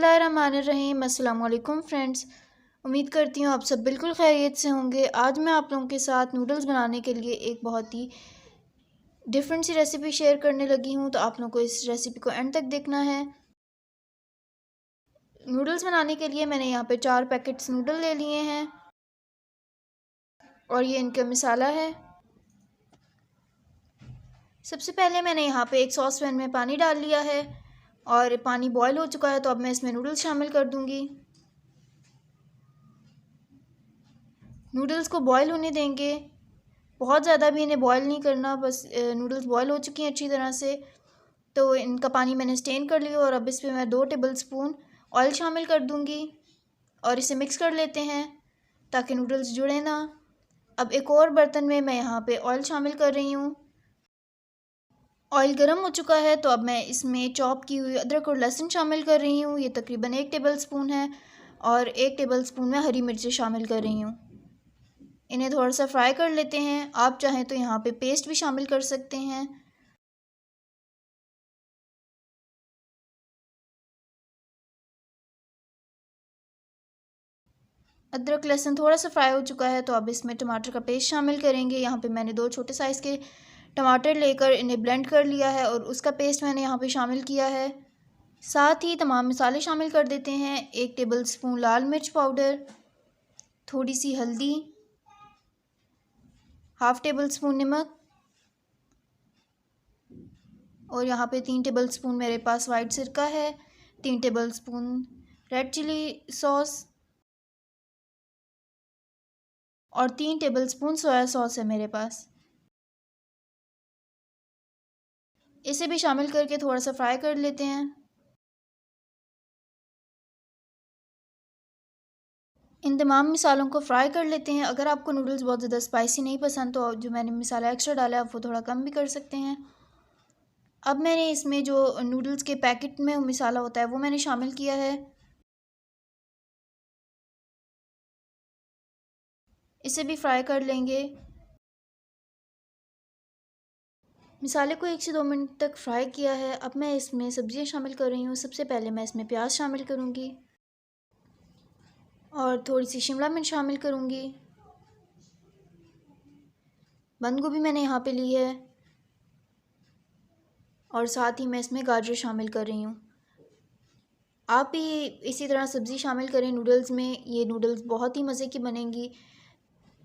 बिस्मिल्लाहिर्रहमानिर्रहीम। अस्सलाम वालेकुम फ्रेंड्स, उम्मीद करती हूँ आप सब बिल्कुल खैरियत से होंगे। आज मैं आप लोगों के साथ नूडल्स बनाने के लिए एक बहुत ही डिफरेंट सी रेसिपी शेयर करने लगी हूँ, तो आप लोगों को इस रेसिपी को एंड तक देखना है। नूडल्स बनाने के लिए मैंने यहाँ पे 4 पैकेट्स नूडल ले लिए हैं और ये इनका मसाला है। सबसे पहले मैंने यहाँ पे एक सॉस पैन में पानी डाल लिया है और पानी बॉयल हो चुका है, तो अब मैं इसमें नूडल्स शामिल कर दूँगी। नूडल्स को बॉयल होने देंगे, बहुत ज़्यादा भी इन्हें बॉयल नहीं करना, बस नूडल्स बॉयल हो चुकी हैं अच्छी तरह से, तो इनका पानी मैंने स्टेन कर लिया। और अब इस पर मैं 2 टेबलस्पून ऑयल शामिल कर दूंगी और इसे मिक्स कर लेते हैं ताकि नूडल्स जुड़े ना। अब एक और बर्तन में मैं यहाँ पे ऑयल शामिल कर रही हूँ। ऑयल गर्म हो चुका है, तो अब मैं इसमें चॉप की हुई अदरक और लहसुन शामिल कर रही हूँ। ये तकरीबन 1 टेबलस्पून है और 1 टेबलस्पून मैं हरी मिर्ची शामिल कर रही हूँ। इन्हें थोड़ा सा फ्राई कर लेते हैं। आप चाहें तो यहाँ पे पेस्ट भी शामिल कर सकते हैं। अदरक लहसुन थोड़ा सा फ्राई हो चुका है, तो अब इसमें टमाटर का पेस्ट शामिल करेंगे। यहाँ पे मैंने 2 छोटे साइज़ के टमाटर लेकर इन्हें ब्लेंड कर लिया है और उसका पेस्ट मैंने यहाँ पे शामिल किया है। साथ ही तमाम मसाले शामिल कर देते हैं। 1 टेबलस्पून लाल मिर्च पाउडर, थोड़ी सी हल्दी, हाफ़ टेबलस्पून नमक और यहाँ पे 3 टेबलस्पून मेरे पास वाइट सिरका है, 3 टेबलस्पून रेड चिली सॉस और 3 टेबलस्पून सोया सॉस है मेरे पास। इसे भी शामिल करके थोड़ा सा फ्राई कर लेते हैं। इन तमाम मिसालों को फ्राई कर लेते हैं। अगर आपको नूडल्स बहुत ज़्यादा स्पाइसी नहीं पसंद, तो जो मैंने मसाला एक्स्ट्रा डाला है आप वो थोड़ा कम भी कर सकते हैं। अब मैंने इसमें जो नूडल्स के पैकेट में मसाला होता है वो मैंने शामिल किया है। इसे भी फ्राई कर लेंगे। मसाले को 1 से 2 मिनट तक फ्राई किया है। अब मैं इसमें सब्ज़ियाँ शामिल कर रही हूँ। सबसे पहले मैं इसमें प्याज शामिल करूँगी और थोड़ी सी शिमला मिर्च शामिल करूँगी। बंद गोभी मैंने यहाँ पे ली है और साथ ही मैं इसमें गाजर शामिल कर रही हूँ। आप भी इसी तरह सब्ज़ी शामिल करें नूडल्स में। ये नूडल्स बहुत ही मज़े की बनेंगी।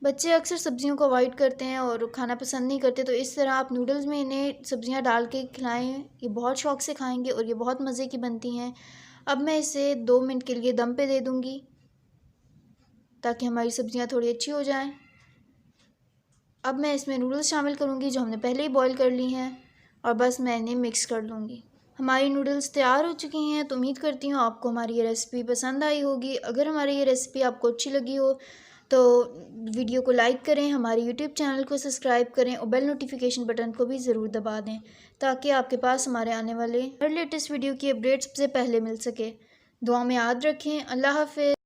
बच्चे अक्सर सब्ज़ियों को अवॉइड करते हैं और खाना पसंद नहीं करते, तो इस तरह आप नूडल्स में इन्हें सब्ज़ियाँ डाल के खिलाएँ। ये बहुत शौक़ से खाएंगे और ये बहुत मज़े की बनती हैं। अब मैं इसे 2 मिनट के लिए दम पे दे दूँगी ताकि हमारी सब्ज़ियाँ थोड़ी अच्छी हो जाएं। अब मैं इसमें नूडल्स शामिल करूँगी जो हमने पहले ही बॉईल कर ली हैं और बस मैं इन्हें मिक्स कर लूँगी। हमारी नूडल्स तैयार हो चुकी हैं, तो उम्मीद करती हूँ आपको हमारी ये रेसिपी पसंद आई होगी। अगर हमारी ये रेसिपी आपको अच्छी लगी हो तो वीडियो को लाइक करें, हमारे यूट्यूब चैनल को सब्सक्राइब करें और बेल नोटिफिकेशन बटन को भी ज़रूर दबा दें ताकि आपके पास हमारे आने वाले हर लेटेस्ट वीडियो की अपडेट सबसे पहले मिल सके। दुआ में याद रखें। अल्लाह हाफ़िज़।